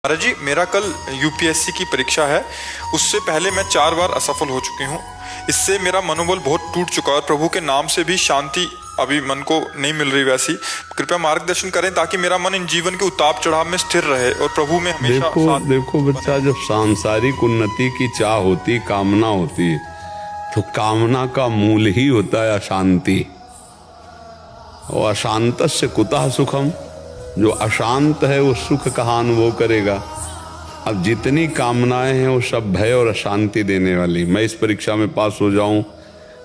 महाराज जी, मेरा कल यूपीएससी की परीक्षा है। उससे पहले मैं 4 बार असफल हो चुकी हूँ। इससे मेरा मनोबल बहुत टूट चुका है और प्रभु के नाम से भी शांति अभी मन को नहीं मिल रही वैसी। कृपया मार्गदर्शन करें ताकि मेरा मन इन जीवन के उतार चढ़ाव में स्थिर रहे और प्रभु में हमेशा देखो बच्चा, जब सांसारिक उन्नति की चाह होती, कामना होती, तो कामना का मूल ही होता है अशांति। और अशांतस्य कुतः सुखम, जो अशांत है वो सुख कहाँ अनुभव करेगा। अब जितनी कामनाएं हैं वो सब भय और अशांति देने वाली। मैं इस परीक्षा में पास हो जाऊं,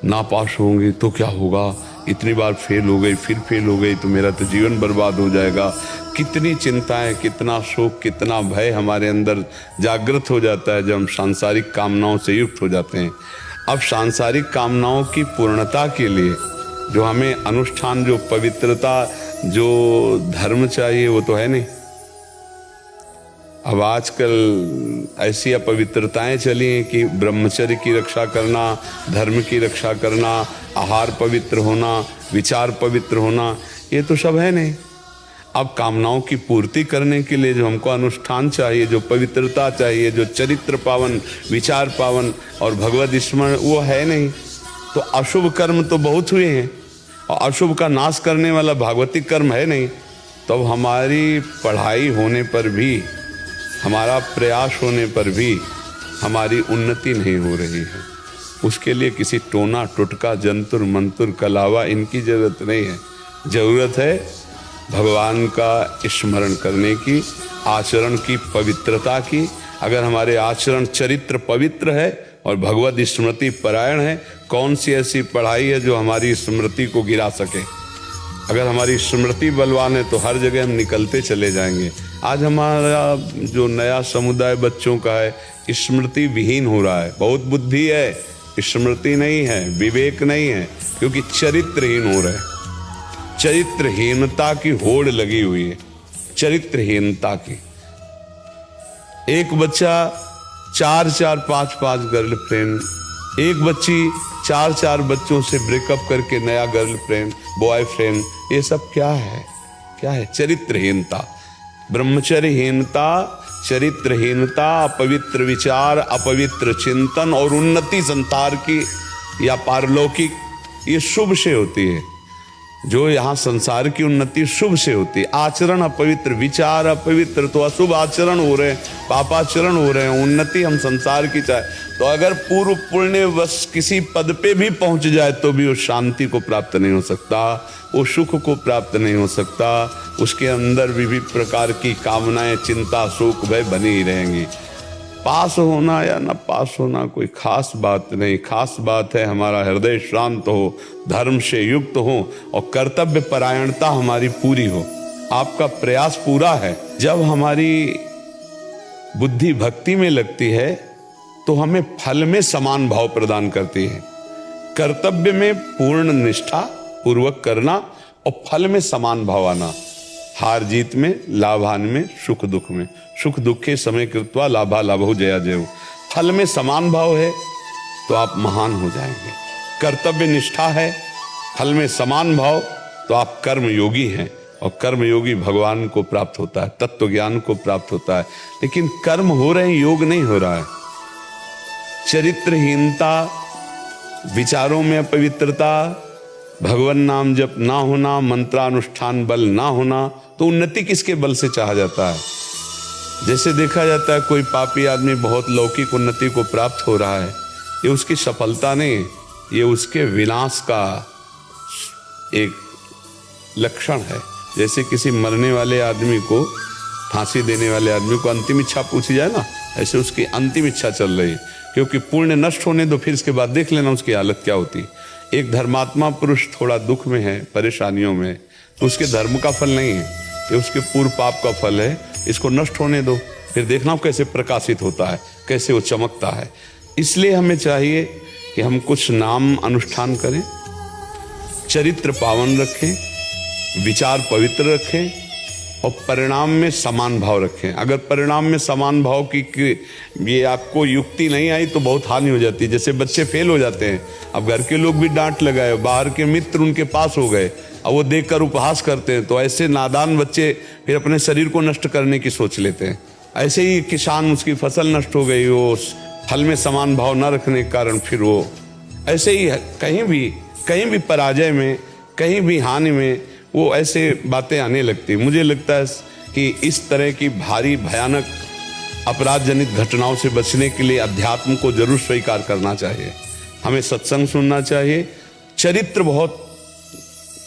ना पास होंगी तो क्या होगा, इतनी बार फेल हो गई, फिर फेल हो गई तो मेरा तो जीवन बर्बाद हो जाएगा। कितनी चिंताएं, कितना शोक, कितना भय हमारे अंदर जागृत हो जाता है जब हम सांसारिक कामनाओं से युक्त हो जाते हैं। अब सांसारिक कामनाओं की पूर्णता के लिए जो हमें अनुष्ठान, जो पवित्रता, जो धर्म चाहिए वो तो है नहीं। अब आजकल ऐसी अपवित्रताएं चली हैं कि ब्रह्मचर्य की रक्षा करना, धर्म की रक्षा करना, आहार पवित्र होना, विचार पवित्र होना, ये तो सब है नहीं। अब कामनाओं की पूर्ति करने के लिए जो हमको अनुष्ठान चाहिए, जो पवित्रता चाहिए, जो चरित्र पावन, विचार पावन और भगवद स्मरण, वो है नहीं। तो अशुभ कर्म तो बहुत हुए हैं और अशुभ का नाश करने वाला भागवतिक कर्म है नहीं। तो हमारी पढ़ाई होने पर भी, हमारा प्रयास होने पर भी हमारी उन्नति नहीं हो रही है। उसके लिए किसी टोना टुटका, जंतुर मंतुर, कलावा, इनकी जरूरत नहीं है। जरूरत है भगवान का स्मरण करने की, आचरण की पवित्रता की। अगर हमारे आचरण, चरित्र पवित्र है और भगवद स्मृति परायण है, कौन सी ऐसी पढ़ाई है जो हमारी स्मृति को गिरा सके। अगर हमारी स्मृति बलवान है तो हर जगह हम निकलते चले जाएंगे। आज हमारा जो नया समुदाय बच्चों का है, स्मृति विहीन हो रहा है। बहुत बुद्धि है, स्मृति नहीं है, विवेक नहीं है, क्योंकि चरित्रहीन हो रहे हैं। चरित्रहीनता की होड़ लगी हुई है, चरित्रहीनता की। एक बच्चा 4-4, 5-5 गर्लफ्रेंड, एक बच्ची 4-4 बच्चों से ब्रेकअप करके नया गर्लफ्रेंड, बॉयफ्रेंड, ये सब क्या है? क्या है? चरित्रहीनता, ब्रह्मचर्यहीनता, चरित्रहीनता, अपवित्र विचार, अपवित्र चिंतन और उन्नति संसार की या पारलौकिक, ये शुभ से होती है। जो यहाँ संसार की उन्नति शुभ से होती है। आचरण अपवित्र, विचार अपवित्र, तो अशुभ आचरण हो रहे हैं, पापाचरण हो रहे हैं। उन्नति हम संसार की चाहे तो अगर पूर्व पुण्य वश किसी पद पे भी पहुंच जाए तो भी वो शांति को प्राप्त नहीं हो सकता, वो सुख को प्राप्त नहीं हो सकता। उसके अंदर विविध प्रकार की कामनाएं, चिंता, शोक, भय बनी ही रहेंगी। पास होना या न पास होना कोई खास बात नहीं। खास बात है हमारा हृदय शांत हो, धर्म से युक्त हो और कर्तव्य परायणता हमारी पूरी हो। आपका प्रयास पूरा है। जब हमारी बुद्धि भक्ति में लगती है तो हमें फल में समान भाव प्रदान करती है। कर्तव्य में पूर्ण निष्ठा पूर्वक करना और फल में समान भाव आना। हार जीत में, लाभान में, सुख दुख में। सुख दुखे समय कृत्वा लाभा लाभो जया जयो। फल में समान भाव है तो आप महान हो जाएंगे। कर्तव्य निष्ठा है, फल में समान भाव, तो आप कर्म योगी हैं और कर्म योगी भगवान को प्राप्त होता है, तत्व ज्ञान को प्राप्त होता है। लेकिन कर्म हो रहे हैं, योग नहीं हो रहा है। चरित्रहीनता, विचारों में अपवित्रता, भगवान नाम जप ना होना, मंत्रानुष्ठान बल ना होना, तो उन्नति किसके बल से चाहा जाता है? जैसे देखा जाता है कोई पापी आदमी बहुत लौकिक उन्नति को प्राप्त हो रहा है, ये उसकी सफलता नहीं, ये उसके विनाश का एक लक्षण है। जैसे किसी मरने वाले आदमी को, फांसी देने वाले आदमी को अंतिम इच्छा पूछी जाए ना, ऐसे उसकी अंतिम इच्छा चल रही है, क्योंकि पुण्य नष्ट होने दो, फिर इसके बाद देख लेना उसकी हालत क्या होती। एक धर्मात्मा पुरुष थोड़ा दुख में है, परेशानियों में, तो उसके धर्म का फल नहीं है, ये उसके पूर्व पाप का फल है। इसको नष्ट होने दो, फिर देखना कैसे प्रकाशित होता है, कैसे वो चमकता है। इसलिए हमें चाहिए कि हम कुछ नाम अनुष्ठान करें, चरित्र पावन रखें, विचार पवित्र रखें और परिणाम में समान भाव रखें। अगर परिणाम में समान भाव की ये आपको युक्ति नहीं आई तो बहुत हानि हो जाती है। जैसे बच्चे फेल हो जाते हैं, अब घर के लोग भी डांट लगाए, बाहर के मित्र उनके पास हो गए, अब वो देखकर उपहास करते हैं, तो ऐसे नादान बच्चे फिर अपने शरीर को नष्ट करने की सोच लेते हैं। ऐसे ही किसान, उसकी फसल नष्ट हो गई, वो फल में समान भाव न रखने के कारण फिर वो ऐसे ही कहीं भी पराजय में, कहीं भी हानि में वो ऐसे बातें आने लगती। मुझे लगता है कि इस तरह की भारी भयानक अपराध जनित घटनाओं से बचने के लिए अध्यात्म को जरूर स्वीकार करना चाहिए। हमें सत्संग सुनना चाहिए। चरित्र बहुत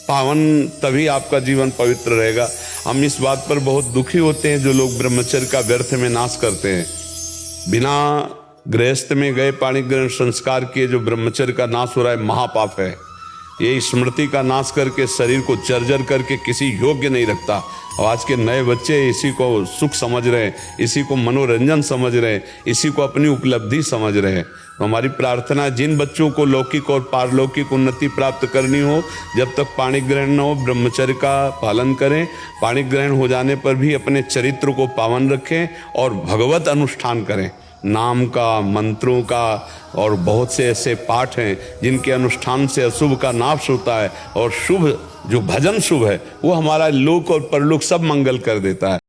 पावन, तभी आपका जीवन पवित्र रहेगा। हम इस बात पर बहुत दुखी होते हैं जो लोग ब्रह्मचर्य का व्यर्थ में नाश करते हैं। बिना गृहस्थ में गए पाणी ग्रहण संस्कार किए जो ब्रह्मचर्य का नाश हो रहा है, महापाप है। ये स्मृति का नाश करके शरीर को जर्जर करके किसी योग्य नहीं रखता। और आज के नए बच्चे इसी को सुख समझ रहे हैं, इसी को मनोरंजन समझ रहे हैं, इसी को अपनी उपलब्धि समझ रहे हैं। तो हमारी प्रार्थना, जिन बच्चों को लौकिक और पारलौकिक उन्नति प्राप्त करनी हो, जब तक पाणी ग्रहण न हो ब्रह्मचर्य का पालन करें। पाणी ग्रहण हो जाने पर भी अपने चरित्र को पावन रखें और भगवत अनुष्ठान करें। नाम का, मंत्रों का और बहुत से ऐसे पाठ हैं जिनके अनुष्ठान से अशुभ का नाश होता है और शुभ, जो भजन शुभ है, वो हमारा लोक और परलोक सब मंगल कर देता है।